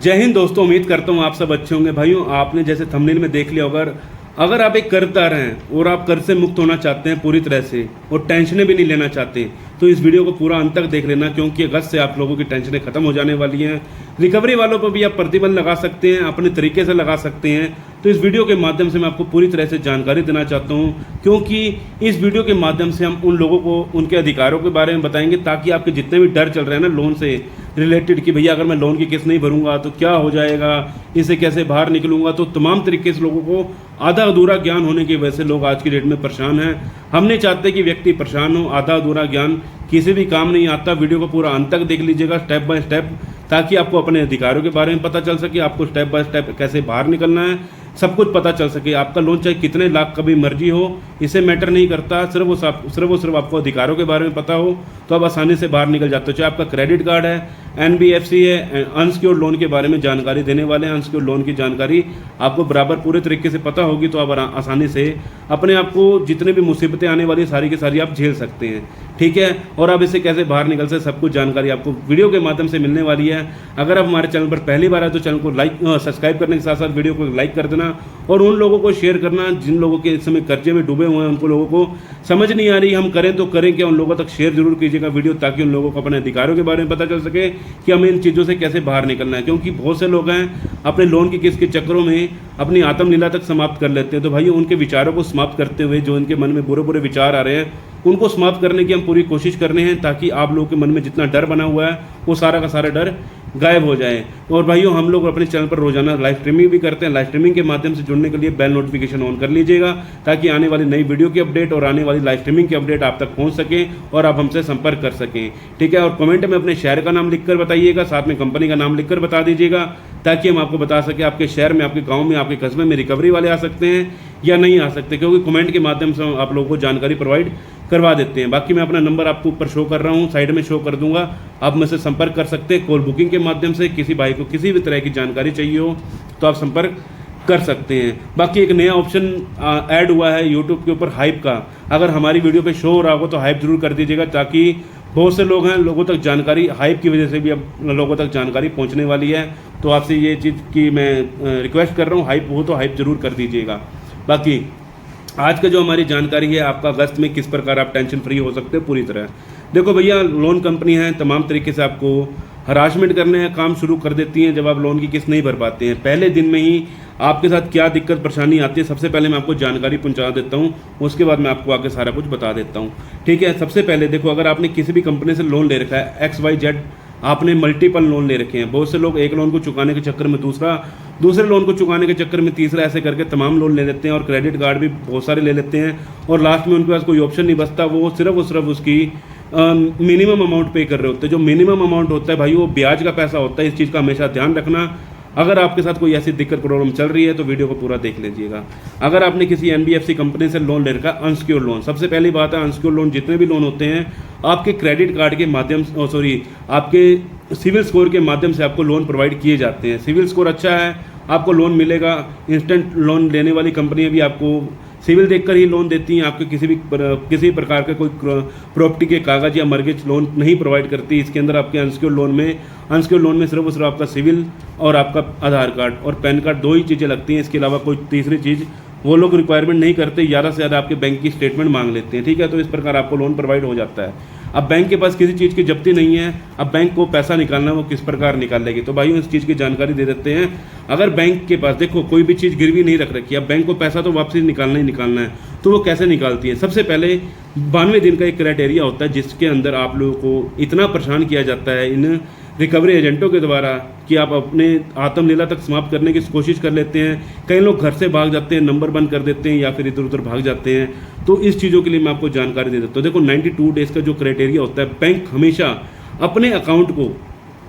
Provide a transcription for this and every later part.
जय हिंद दोस्तों, उम्मीद करता हूँ आप सब अच्छे होंगे। भाइयों, आपने जैसे थंबनेल में देख लिया होगा, अगर आप एक कर्जदार हैं और आप कर्ज से मुक्त होना चाहते हैं पूरी तरह से और टेंशनें भी नहीं लेना चाहते, तो इस वीडियो को पूरा अंत तक देख लेना, क्योंकि अगस्त से आप लोगों की टेंशनें खत्म हो जाने वाली हैं। रिकवरी वालों पर भी आप प्रतिबंध लगा सकते हैं, अपने तरीके से लगा सकते हैं। तो इस वीडियो के माध्यम से मैं आपको पूरी तरह से जानकारी देना चाहता हूं, क्योंकि इस वीडियो के माध्यम से हम उन लोगों को उनके अधिकारों के बारे में बताएंगे, ताकि आपके जितने भी डर चल रहे हैं ना लोन से रिलेटेड कि भैया अगर मैं लोन की किस्त नहीं भरूंगा तो क्या हो जाएगा, इससे कैसे बाहर निकलूंगा, तो तमाम तरीके से लोगों को आधा अधूरा ज्ञान होने की वजह से लोग आज की डेट में परेशान हैं। हम नहीं चाहते कि व्यक्ति परेशान हो। आधा अधूरा ज्ञान किसी भी काम नहीं आता। वीडियो को पूरा अंत तक देख लीजिएगा, स्टेप बाय स्टेप, ताकि आपको अपने अधिकारों के बारे में पता चल सके, आपको स्टेप बाय स्टेप कैसे बाहर निकलना है, सब कुछ पता चल सके। आपका लोन चाहे कितने लाख का भी मर्जी हो, इसे मैटर नहीं करता। सिर्फ आपको अधिकारों के बारे में पता हो तो आप आसानी से बाहर निकल जाते हो। चाहे आपका क्रेडिट कार्ड है, एनबीएफसी है, अनसिक्योर्ड लोन के बारे में जानकारी देने वाले हैं। अनसिक्योर्ड लोन की जानकारी आपको बराबर पूरे तरीके से पता होगी तो आप आसानी से अपने आप को जितने भी मुसीबतें आने वाली सारी की सारी आप झेल सकते हैं, ठीक है। और आप इससे कैसे बाहर निकल सकते, सब कुछ जानकारी आपको वीडियो के माध्यम से मिलने वाली है। अगर आप हमारे चैनल पर पहली बार आए तो चैनल को सब्सक्राइब करने के साथ साथ वीडियो को लाइक कर देना और उन लोगों को शेयर करना जिन लोगों के इस समय कर्जे में डूबे हुए हैं, उनको लोगों को समझ नहीं आ रही हम करें तो करें क्या, उन लोगों तक शेयर जरूर कीजिएगा वीडियो, ताकि उन लोगों को अपने अधिकारों के बारे में पता चल सके कि हमें इन चीज़ों से कैसे बाहर निकलना है। क्योंकि बहुत से लोग हैं अपने लोन की किस्त के चक्करों में अपनी आत्मलीला तक समाप्त कर लेते हैं। तो भाई उनके विचारों को समाप्त करते हुए, जो उनके मन में बुरे बुरे विचार आ रहे हैं, उनको समाप्त करने की हम पूरी कोशिश कर रहे हैं, ताकि आप लोगों के मन में जितना डर बना हुआ है वो सारा का सारा डर गायब हो जाए। और भाइयों, हम लोग अपने चैनल पर रोजाना लाइव स्ट्रीमिंग भी करते हैं। लाइव स्ट्रीमिंग के माध्यम से जुड़ने के लिए बेल नोटिफिकेशन ऑन कर लीजिएगा, ताकि आने वाली नई वीडियो की अपडेट और आने वाली लाइव स्ट्रीमिंग की अपडेट आप तक पहुंच सके और आप हमसे संपर्क कर सकें, ठीक है। और कमेंट में अपने शहर का नाम लिखकर बताइएगा, साथ में कंपनी का नाम लिखकर बता दीजिएगा, ताकि हम आपको बता सकें आपके शहर में, आपके गाँव में, आपके कस्बे में रिकवरी वाले आ सकते हैं या नहीं आ सकते, क्योंकि कमेंट के माध्यम से आप लोगों को जानकारी प्रोवाइड करवा देते हैं। बाकी मैं अपना नंबर आपको ऊपर शो कर रहा हूँ, साइड में शो कर दूंगा, आप मुझसे संपर्क कर सकते हैं। कॉल बुकिंग के माध्यम से किसी भाई को किसी भी तरह की जानकारी चाहिए हो तो आप संपर्क कर सकते हैं। बाकी एक नया ऑप्शन ऐड हुआ है यूट्यूब के ऊपर, हाइप का। अगर हमारी वीडियो पे शो हो रहा हो तो हाइप जरूर कर दीजिएगा, ताकि बहुत से लोग हैं, लोगों तक जानकारी हाइप की वजह से भी अब लोगों तक जानकारी पहुंचने वाली है। तो आपसे ये चीज़ की मैं रिक्वेस्ट कर रहा हूँ, हाइप हो तो हाइप जरूर कर दीजिएगा। बाकी आज का जो हमारी जानकारी है, आपका अगस्त में किस प्रकार आप टेंशन फ्री हो सकते हैं पूरी तरह। देखो भैया, लोन कंपनी है, तमाम तरीके से आपको हरासमेंट करने हैं, काम शुरू कर देती हैं जब आप लोन की किस्त नहीं भर पाते हैं। पहले दिन में ही आपके साथ क्या दिक्कत परेशानी आती है, सबसे पहले मैं आपको जानकारी पहुंचा देता हूं, उसके बाद मैं आपको आगे सारा कुछ बता देता हूं, ठीक है। सबसे पहले देखो, अगर आपने किसी भी कंपनी से लोन ले रखा है, XYZ, आपने मल्टीपल लोन ले रखे हैं। बहुत से लोग एक लोन को चुकाने के चक्कर में दूसरे लोन को चुकाने के चक्कर में तीसरा, ऐसे करके तमाम लोन ले लेते हैं और क्रेडिट कार्ड भी बहुत सारे ले लेते हैं, और लास्ट में उनके पास कोई ऑप्शन नहीं बचता, वो सिर्फ उसकी मिनिमम अमाउंट पे कर रहे होते हैं। जो मिनिमम अमाउंट होता है भाई, वो ब्याज का पैसा होता है। इस चीज़ का हमेशा ध्यान रखना। अगर आपके साथ कोई ऐसी दिक्कत प्रॉब्लम चल रही है तो वीडियो को पूरा देख लीजिएगा। अगर आपने किसी एनबीएफसी कंपनी से लोन ले रखा, अनसिक्योर्ड लोन, सबसे पहली बात है, अनसिक्योर्ड लोन जितने भी लोन होते हैं आपके क्रेडिट कार्ड के माध्यम से, आपके सिविल स्कोर के माध्यम से आपको लोन प्रोवाइड किए जाते हैं। सिविल स्कोर अच्छा है, आपको लोन मिलेगा। इंस्टेंट लोन लेने वाली कंपनियां भी आपको सिविल देखकर ही लोन देती हैं। आपके किसी प्रकार के कोई प्रॉपर्टी के कागज या मर्गेज लोन नहीं प्रोवाइड करती। इसके अंदर आपके अनसिक्योर्ड लोन में सिर्फ और सिर्फ आपका सिविल और आपका आधार कार्ड और पैन कार्ड, दो ही चीज़ें लगती हैं। इसके अलावा कोई तीसरी चीज़ वो लोग रिक्वायरमेंट नहीं करते, ज़्यादा से ज़्यादा आपके बैंक की स्टेटमेंट मांग लेते हैं, ठीक है। तो इस प्रकार आपको लोन प्रोवाइड हो जाता है। अब बैंक के पास किसी चीज़ की जब्ती नहीं है, अब बैंक को पैसा निकालना वो किस प्रकार निकाल लेगी, तो भाई इस चीज़ की जानकारी दे देते हैं। अगर बैंक के पास देखो कोई भी चीज़ गिरवी नहीं रख रखी है, अब बैंक को पैसा तो वापसी निकालना ही निकालना है, तो वो कैसे निकालती है। सबसे पहले 92 दिन का एक क्राइटेरिया होता है, जिसके अंदर आप लोगों को इतना परेशान किया जाता है इन रिकवरी एजेंटों के द्वारा कि आप अपने आत्मलीला तक समाप्त करने की कोशिश कर लेते हैं। कई लोग घर से भाग जाते हैं, नंबर बंद कर देते हैं या फिर इधर उधर भाग जाते हैं। तो इस चीज़ों के लिए मैं आपको जानकारी दे देता हूँ। देखो 92 डेज का जो क्राइटेरिया होता है, बैंक हमेशा अपने अकाउंट को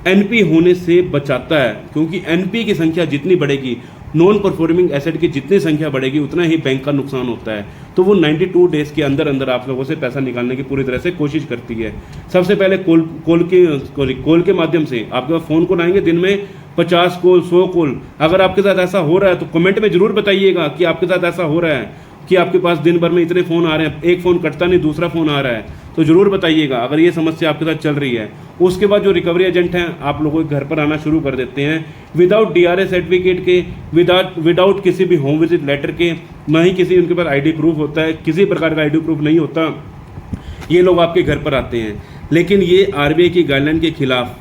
एनपी होने से बचाता है, क्योंकि एनपी की संख्या जितनी बढ़ेगी, नॉन परफॉर्मिंग एसेट की जितनी संख्या बढ़ेगी, उतना ही बैंक का नुकसान होता है। तो वो 92 डेज के अंदर अंदर आप लोगों से पैसा निकालने की पूरी तरह से कोशिश करती है। सबसे पहले कॉल के माध्यम से आपके पास फ़ोन कॉल आएंगे, दिन में 50 कॉल, 100 कॉल। अगर आपके साथ ऐसा हो रहा है तो कमेंट में जरूर बताइएगा कि आपके साथ ऐसा हो रहा है कि आपके पास दिन भर में इतने फ़ोन आ रहे हैं, एक फ़ोन कटता नहीं, दूसरा फ़ोन आ रहा है। तो ज़रूर बताइएगा अगर ये समस्या आपके साथ चल रही है। उसके बाद जो रिकवरी एजेंट हैं आप लोगों के घर पर आना शुरू कर देते हैं विदाउट DRA सर्टिफिकेट के, विदाउट किसी भी होम विजिट लेटर के, ना ही किसी उनके पास ID प्रूफ होता है, किसी प्रकार का ID प्रूफ नहीं होता, ये लोग आपके घर पर आते हैं। लेकिन ये RBI की गाइडलाइन के खिलाफ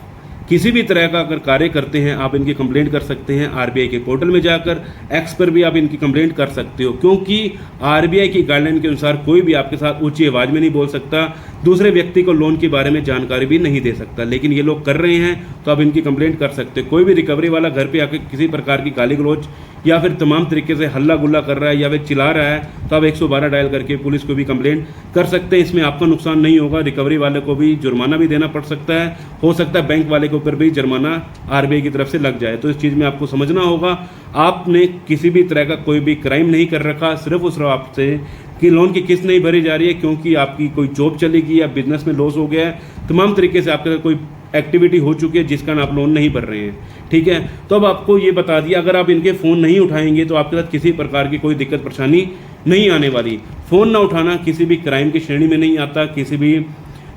किसी भी तरह का अगर कार्य करते हैं आप इनकी कंप्लेंट कर सकते हैं। RBI के पोर्टल में जाकर एक्स पर भी आप इनकी कंप्लेंट कर सकते हो, क्योंकि RBI की गाइडलाइन के अनुसार कोई भी आपके साथ ऊंची आवाज़ में नहीं बोल सकता, दूसरे व्यक्ति को लोन के बारे में जानकारी भी नहीं दे सकता। लेकिन ये लोग कर रहे हैं तो आप इनकी कंप्लेंट कर सकते हो। कोई भी रिकवरी वाला घर पे आकर किसी प्रकार की गाली गलौज या फिर तमाम तरीके से हल्ला गुल्ला कर रहा है या फिर चिल्ला रहा है तो आप 112 डायल करके पुलिस को भी कंप्लेंट कर सकते हैं। इसमें आपका नुकसान नहीं होगा, रिकवरी वाले को भी जुर्माना भी देना पड़ सकता है, हो सकता है बैंक वाले के ऊपर भी जुर्माना RBI की तरफ से लग जाए। तो इस चीज़ में आपको समझना होगा आपने किसी भी तरह का कोई भी क्राइम नहीं कर रखा, सिर्फ उस आपसे कि लोन की किस्त नहीं भरी जा रही है क्योंकि आपकी कोई जॉब चली गई या बिजनेस में लॉस हो गया है, तमाम तरीके से आपके साथ कोई एक्टिविटी हो चुकी है जिस कारण आप लोन नहीं भर रहे हैं। ठीक है, तो अब आपको ये बता दिया अगर आप इनके फ़ोन नहीं उठाएंगे तो आपके साथ किसी प्रकार की कोई दिक्कत परेशानी नहीं आने वाली। फ़ोन ना उठाना किसी भी क्राइम की श्रेणी में नहीं आता, किसी भी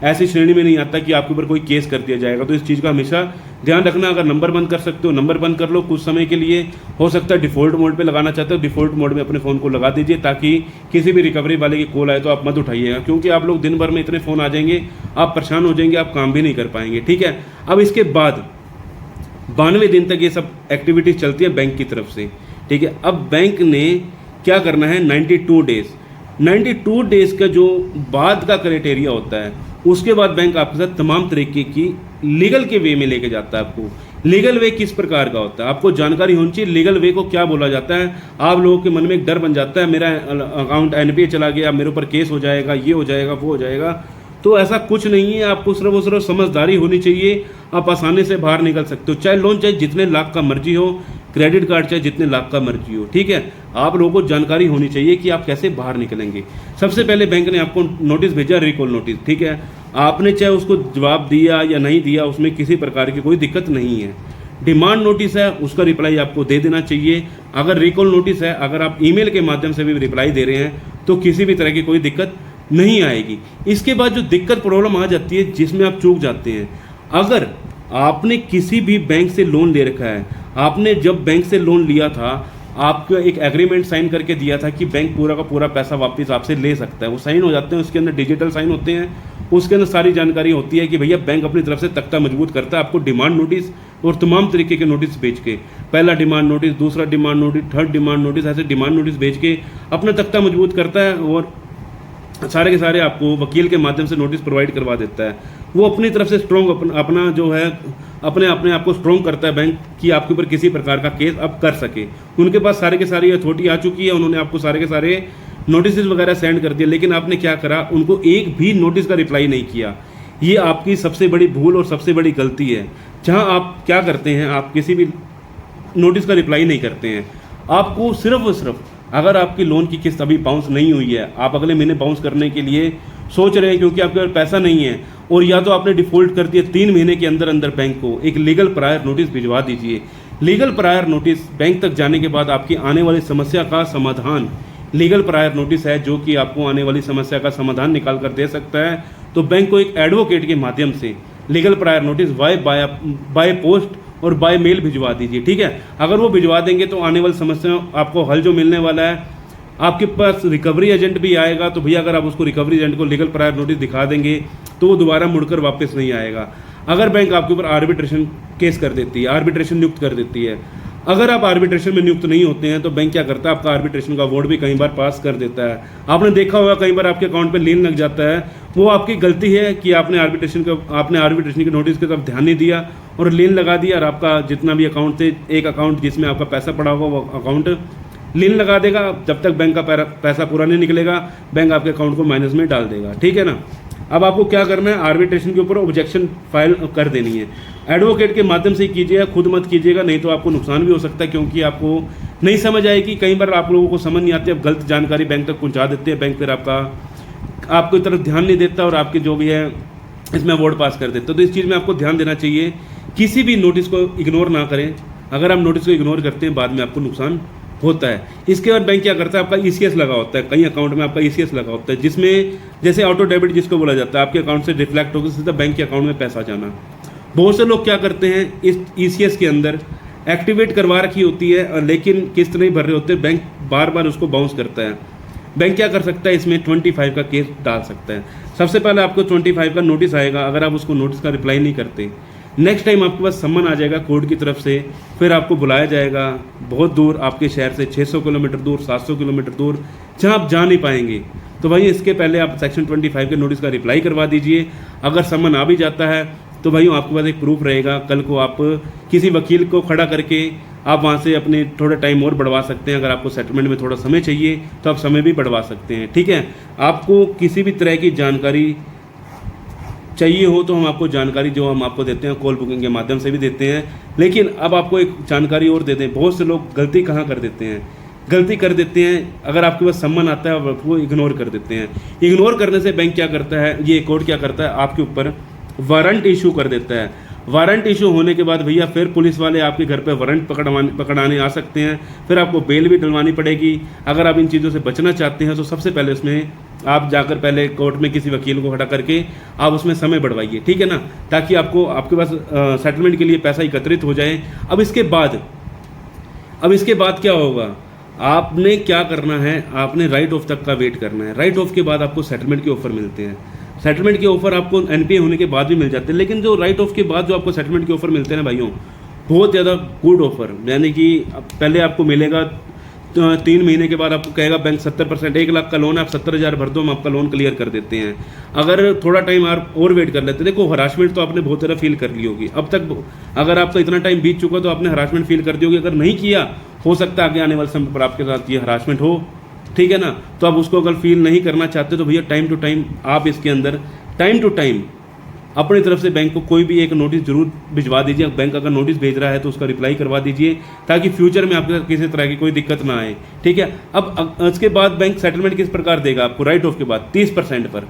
ऐसी श्रेणी में नहीं आता कि आपके ऊपर कोई केस कर दिया जाएगा। तो इस चीज़ का हमेशा ध्यान रखना। अगर नंबर बंद कर सकते हो नंबर बंद कर लो कुछ समय के लिए, हो सकता है डिफ़ॉल्ट मोड पे लगाना चाहते हो डिफ़ॉल्ट मोड में अपने फ़ोन को लगा दीजिए ताकि किसी भी रिकवरी वाले की कॉल आए तो आप मत उठाइएगा, क्योंकि आप लोग दिन भर में इतने फ़ोन आ जाएंगे आप परेशान हो जाएंगे, आप काम भी नहीं कर पाएंगे। ठीक है, अब इसके बाद 92 दिन तक ये सब एक्टिविटीज़ चलती है बैंक की तरफ से। ठीक है, अब बैंक ने क्या करना है 92 डेज़ का जो बाद का क्राइटेरिया होता है उसके बाद बैंक आपके साथ तमाम तरीके की लीगल के वे में लेके जाता है। आपको लीगल वे किस प्रकार का होता है आपको जानकारी होनी चाहिए। लीगल वे को क्या बोला जाता है, आप लोगों के मन में एक डर बन जाता है मेरा अकाउंट NPA चला गया, मेरे ऊपर केस हो जाएगा, ये हो जाएगा, वो हो जाएगा। तो ऐसा कुछ नहीं है, आपको सिर्फ समझदारी होनी चाहिए, आप आसानी से बाहर निकल सकते हो। चाहे लोन चाहे जितने लाख का मर्जी हो, क्रेडिट कार्ड चाहे जितने लाख का मर्जी हो। ठीक है, आप लोगों को जानकारी होनी चाहिए कि आप कैसे बाहर निकलेंगे। सबसे पहले बैंक ने आपको नोटिस भेजा, रिकॉल नोटिस। ठीक है, आपने चाहे उसको जवाब दिया या नहीं दिया उसमें किसी प्रकार की कोई दिक्कत नहीं है। डिमांड नोटिस है उसका रिप्लाई आपको दे देना चाहिए। अगर रिकॉल नोटिस है, अगर आप ईमेल के माध्यम से भी रिप्लाई दे रहे हैं तो किसी भी तरह की कोई दिक्कत नहीं आएगी। इसके बाद जो दिक्कत प्रॉब्लम आ जाती है जिसमें आप चूक जाते हैं, अगर आपने किसी भी बैंक से लोन ले रखा है, आपने जब बैंक से लोन लिया था आपको एक एग्रीमेंट साइन करके दिया था कि बैंक पूरा का पूरा पैसा वापस आपसे ले सकता है, वो साइन हो जाते हैं, उसके अंदर डिजिटल साइन होते हैं, उसके अंदर सारी जानकारी होती है कि भैया बैंक अपनी तरफ से तख्ता मजबूत करता है आपको डिमांड नोटिस और तमाम तरीके के नोटिस भेज के, पहला डिमांड नोटिस, दूसरा demand notice, third demand notice, ऐसे डिमांड नोटिस भेज के अपना तख्ता मजबूत करता है और सारे के सारे आपको वकील के माध्यम से नोटिस प्रोवाइड करवा देता है। वो अपनी तरफ से स्ट्रॉन्ग अपना जो है अपने आप को स्ट्रॉन्ग करता है बैंक कि आपके ऊपर किसी प्रकार का केस अब कर सके। उनके पास सारे के सारी अथॉरिटी आ चुकी है, उन्होंने आपको सारे के सारे नोटिस वगैरह सेंड कर दिए, लेकिन आपने क्या करा, उनको एक भी नोटिस का रिप्लाई नहीं किया। ये आपकी सबसे बड़ी भूल और सबसे बड़ी गलती है। जहां आप क्या करते हैं, आप किसी भी नोटिस का रिप्लाई नहीं करते हैं। आपको सिर्फ और सिर्फ अगर आपकी लोन की किस्त अभी बाउंस नहीं हुई है, आप अगले महीने बाउंस करने के लिए सोच रहे हैं क्योंकि आपके पास पैसा नहीं है, और या तो आपने डिफ़ॉल्ट कर दिया, 3 महीने के अंदर अंदर बैंक को एक लीगल प्रायर नोटिस भिजवा दीजिए। लीगल प्रायर नोटिस बैंक तक जाने के बाद आपकी आने वाली समस्या का समाधान लीगल प्रायर नोटिस है, जो कि आपको आने वाली समस्या का समाधान निकाल कर दे सकता है। तो बैंक को एक एडवोकेट के माध्यम से legal prior notice by post और बाय मेल भिजवा दीजिए। ठीक है, अगर वो भिजवा देंगे तो आने वाली समस्या आपको हल जो मिलने वाला है, आपके पास रिकवरी एजेंट भी आएगा, तो भैया अगर आप उसको रिकवरी एजेंट को लीगल प्रायर नोटिस दिखा देंगे तो वो दोबारा मुड़कर वापस नहीं आएगा। अगर बैंक आपके ऊपर आर्बिट्रेशन केस कर देती है, आर्बिट्रेशन नियुक्त कर देती है, अगर आप आर्बिट्रेशन में नियुक्त नहीं होते हैं तो बैंक क्या करता है, आपका आर्बिट्रेशन का अवार्ड भी कई बार पास कर देता है। आपने देखा होगा कई बार आपके अकाउंट पे लीन लग जाता है, वो आपकी गलती है कि आपने आर्बिट्रेशन के नोटिस की तरफ ध्यान नहीं दिया और लीन लगा दिया, और आपका जितना भी अकाउंट थे, एक अकाउंट जिसमें आपका पैसा पड़ा होगा वो अकाउंट लीन लगा देगा। जब तक बैंक का पैसा पूरा नहीं निकलेगा बैंक आपके अकाउंट को माइनस में डाल देगा। ठीक है ना, अब आपको क्या करना है, आर्बिट्रेशन के ऊपर ऑब्जेक्शन फाइल कर देनी है। एडवोकेट के माध्यम से कीजिएगा, खुद मत कीजिएगा, नहीं तो आपको नुकसान भी हो सकता है, क्योंकि आपको नहीं समझ आएगी। कई बार आप लोगों को समझ नहीं आती, आप गलत जानकारी बैंक तक पहुंचा देते हैं, बैंक फिर आपकी तरफ ध्यान नहीं देता और आपके जो भी है इसमें अवार्ड पास कर देता है। तो इस चीज़ में आपको ध्यान देना चाहिए, किसी भी नोटिस को इग्नोर ना करें। अगर आप नोटिस को इग्नोर करते हैं बाद में आपको नुकसान होता है। इसके बाद बैंक क्या करता है, आपका ईसीएस लगा होता है, कई अकाउंट में आपका ईसीएस लगा होता है, जिसमें जैसे ऑटो डेबिट जिसको बोला जाता है, आपके अकाउंट से रिफ्लेक्ट होकर सीधा बैंक के अकाउंट में पैसा जाना। बहुत से लोग क्या करते हैं, इस ईसीएस के अंदर एक्टिवेट करवा रखी होती है लेकिन किस्त नहीं भर रहे होते, बैंक बार बार उसको बाउंस करता है। बैंक क्या कर सकता है, इसमें 25 का केस डाल सकता है। सबसे पहले आपको 25 का नोटिस आएगा, अगर आप उसको नोटिस का रिप्लाई नहीं करते, नेक्स्ट टाइम आपके पास सम्मन आ जाएगा कोर्ट की तरफ से, फिर आपको बुलाया जाएगा बहुत दूर, आपके शहर से 600 किलोमीटर दूर, 700 किलोमीटर दूर, जहाँ आप जा नहीं पाएंगे। तो भाई इसके पहले आप सेक्शन 25 के नोटिस का रिप्लाई करवा दीजिए। अगर सम्मन आ भी जाता है तो भाई आपके पास एक प्रूफ रहेगा, कल को आप किसी वकील को खड़ा करके आप वहाँ से अपने थोड़ा टाइम और बढ़वा सकते हैं। अगर आपको सेटलमेंट में थोड़ा समय चाहिए तो आप समय भी बढ़वा सकते हैं, ठीक है। आपको किसी भी तरह की जानकारी चाहिए हो तो हम आपको जानकारी जो हम आपको देते हैं कॉल बुकिंग के माध्यम से भी देते हैं। लेकिन अब आपको एक जानकारी और दे दें, बहुत से लोग गलती कहाँ कर देते हैं, गलती कर देते हैं, अगर आपके पास सम्मन आता है वो इग्नोर कर देते हैं। इग्नोर करने से बैंक क्या करता है, ये कोर्ट क्या करता है, आपके ऊपर वारंट इशू कर देता है। वारंट इशू होने के बाद भैया फिर पुलिस वाले आपके घर पे वारंट पकड़ाने आ सकते हैं, फिर आपको बेल भी डलवानी पड़ेगी। अगर आप इन चीज़ों से बचना चाहते हैं तो सबसे पहले उसमें आप जाकर पहले कोर्ट में किसी वकील को खड़ा करके आप उसमें समय बढ़वाइए, ठीक है ना, ताकि आपको आपके पास सेटलमेंट के लिए पैसा एकत्रित हो जाए। अब इसके बाद क्या होगा, आपने क्या करना है, आपने राइट ऑफ तक का वेट करना है। राइट ऑफ के बाद आपको सेटलमेंट के ऑफर मिलते हैं। सेटलमेंट के ऑफर आपको एनपीए होने के बाद भी मिल जाते हैं, लेकिन जो राइट ऑफ के बाद जो आपको सेटलमेंट के ऑफर मिलते हैं ना भाइयों, बहुत ज़्यादा गुड ऑफर। यानी कि पहले आपको मिलेगा 3 महीने के बाद आपको कहेगा बैंक 70%, 1 लाख का लोन आप 70,000 भर दो, हम आपका लोन क्लियर कर देते हैं। अगर थोड़ा टाइम आप और वेट कर लेते, देखो हरासमेंट तो आपने बहुत ज़्यादा फील कर ली होगी अब तक। अगर आपका इतना टाइम बीत चुका तो आपने हरासमेंट फील कर दी होगी। अगर नहीं किया, हो सकता है आगे आने वाले समय पर आपके साथ ये हरासमेंट हो, ठीक है ना। तो आप उसको अगर फील नहीं करना चाहते तो भैया टाइम टू टाइम आप इसके अंदर टाइम टू टाइम अपनी तरफ से बैंक को कोई भी एक नोटिस जरूर भिजवा दीजिए। बैंक अगर नोटिस भेज रहा है तो उसका रिप्लाई करवा दीजिए, ताकि फ्यूचर में आपके साथ किसी तरह की कोई दिक्कत ना आए, ठीक है। अब उसके बाद बैंक सेटलमेंट किस प्रकार देगा आपको, राइट ऑफ के बाद 30% पर,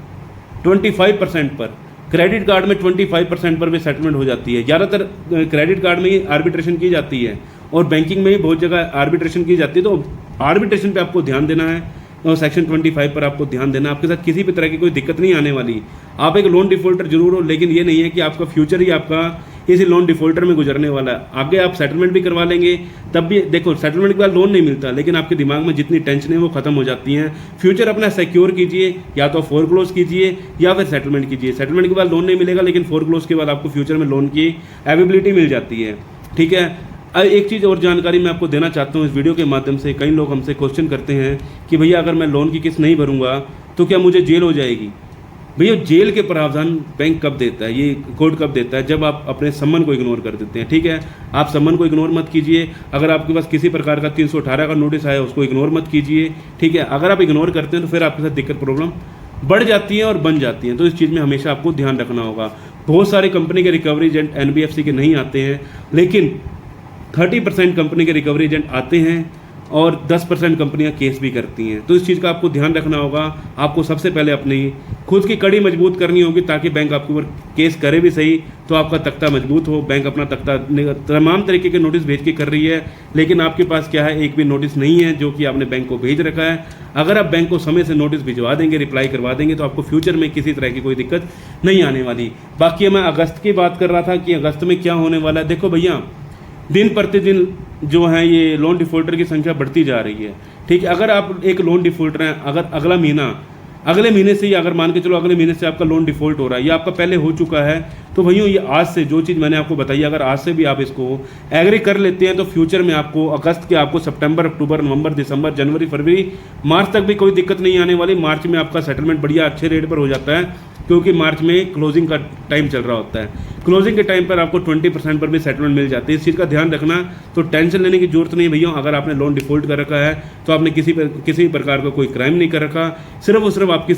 25% पर, क्रेडिट कार्ड में 25% पर भी सेटलमेंट हो जाती है। ज़्यादातर क्रेडिट कार्ड में ही आर्बिट्रेशन की जाती है और बैंकिंग में भी बहुत जगह आर्बिट्रेशन की जाती है। तो आर्बिट्रेशन पे आपको ध्यान देना है और सेक्शन 25 पर आपको ध्यान देना। आपके साथ किसी भी तरह की कोई दिक्कत नहीं आने वाली। आप एक लोन डिफॉल्टर जरूर हो, लेकिन ये नहीं है कि आपका फ्यूचर ही आपका इसी लोन डिफॉल्टर में गुजरने वाला है। आगे आप सेटलमेंट भी करवा लेंगे तब भी देखो सेटलमेंट के बाद लोन नहीं मिलता, लेकिन आपके दिमाग में जितनी टेंशन है वो खत्म हो जाती हैं। फ्यूचर अपना सिक्योर कीजिए, या तो फोरक्लोज कीजिए या फिर सेटलमेंट कीजिए। सेटलमेंट के बाद लोन नहीं मिलेगा, लेकिन फोरक्लोज के बाद आपको फ्यूचर में लोन की अवेलेबिलिटी मिल जाती है, ठीक है। एक चीज़ और जानकारी मैं आपको देना चाहता हूँ इस वीडियो के माध्यम से। कई लोग हमसे क्वेश्चन करते हैं कि भैया अगर मैं लोन की किस्त नहीं भरूंगा तो क्या मुझे जेल हो जाएगी। भैया जेल के प्रावधान बैंक कब देता है, ये कोर्ट कब देता है, जब आप अपने सम्मन को इग्नोर कर देते हैं, ठीक है। आप सम्मन को इग्नोर मत कीजिए। अगर आपके पास किसी प्रकार का 318 का नोटिस आया उसको इग्नोर मत कीजिए, ठीक है। अगर आप इग्नोर करते हैं तो फिर आपके साथ दिक्कत प्रॉब्लम बढ़ जाती है और बन जाती है। तो इस चीज़ में हमेशा आपको ध्यान रखना होगा। बहुत सारे कंपनी के रिकवरी एजेंट NBFC के नहीं आते हैं, लेकिन 30% कंपनी के रिकवरी एजेंट आते हैं और 10% कंपनियां केस भी करती हैं। तो इस चीज़ का आपको ध्यान रखना होगा। आपको सबसे पहले अपनी खुद की कड़ी मजबूत करनी होगी, ताकि बैंक आपके ऊपर केस करे भी सही तो आपका तख्ता मजबूत हो। बैंक अपना तख्ता तमाम तरीके के नोटिस भेज के कर रही है, लेकिन आपके पास क्या है, एक भी नोटिस नहीं है जो कि आपने बैंक को भेज रखा है। अगर आप बैंक को समय से नोटिस भिजवा देंगे, रिप्लाई करवा देंगे, तो आपको फ्यूचर में किसी तरह की कोई दिक्कत नहीं आने वाली। बाकी मैं अगस्त की बात कर रहा था कि अगस्त में क्या होने वाला है। देखो भैया, दिन प्रतिदिन जो है ये लोन डिफॉल्टर की संख्या बढ़ती जा रही है, ठीक है। अगर आप एक लोन डिफॉल्टर हैं, अगर अगले महीने से ही अगर मान के चलो अगले महीने से आपका लोन डिफॉल्ट हो रहा है या आपका पहले हो चुका है, तो भैया ये आज से जो चीज़ मैंने आपको बताई, अगर आज से भी आप इसको एग्री कर लेते हैं तो फ्यूचर में आपको अगस्त के आपको सितंबर, अक्टूबर, नवंबर, दिसंबर, जनवरी, फरवरी, मार्च तक भी कोई दिक्कत नहीं आने वाली। मार्च में आपका सेटलमेंट बढ़िया अच्छे रेट पर हो जाता है, क्योंकि मार्च में क्लोजिंग का टाइम चल रहा होता है। क्लोजिंग के टाइम पर आपको 20% पर भी सेटलमेंट मिल जाती है। इस चीज़ का ध्यान रखना। तो टेंशन लेने की जरूरत नहीं भैया। अगर आपने लोन डिफॉल्ट कर रखा है तो आपने किसी प्रकार का कोई क्राइम नहीं कर रखा। सिर्फ और सिर्फ आपकी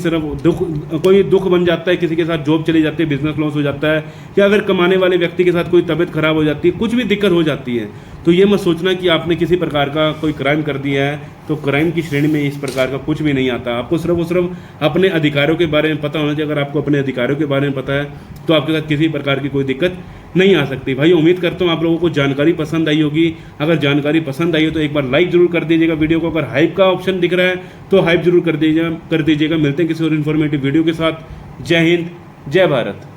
कोई दुख बन जाता है, किसी के साथ जॉब चली जाती है, बिजनेस लॉस हो जाता है, या अगर कमाने वाले व्यक्ति के साथ कोई तबीयत खराब हो जाती है, कुछ भी दिक्कत हो जाती है, तो ये मत सोचना कि आपने किसी प्रकार का कोई क्राइम कर दिया है। तो क्राइम की श्रेणी में इस प्रकार का कुछ भी नहीं आता। आपको सिर्फ और सिर्फ अपने अधिकारों के बारे में पता होना चाहिए। अगर आपको अपने अधिकारों के बारे में पता है तो आपके साथ किसी प्रकार की कोई दिक्कत नहीं आ सकती। भाई उम्मीद करता हूँ आप लोगों को जानकारी पसंद आई होगी। अगर जानकारी पसंद आई हो तो एक बार लाइक जरूर कर दीजिएगा वीडियो को। अगर हाइप का ऑप्शन दिख रहा है तो हाइप जरूर कर दीजिएगा। मिलते हैं किसी और इन्फॉर्मेटिव वीडियो के साथ। जय हिंद, जय भारत।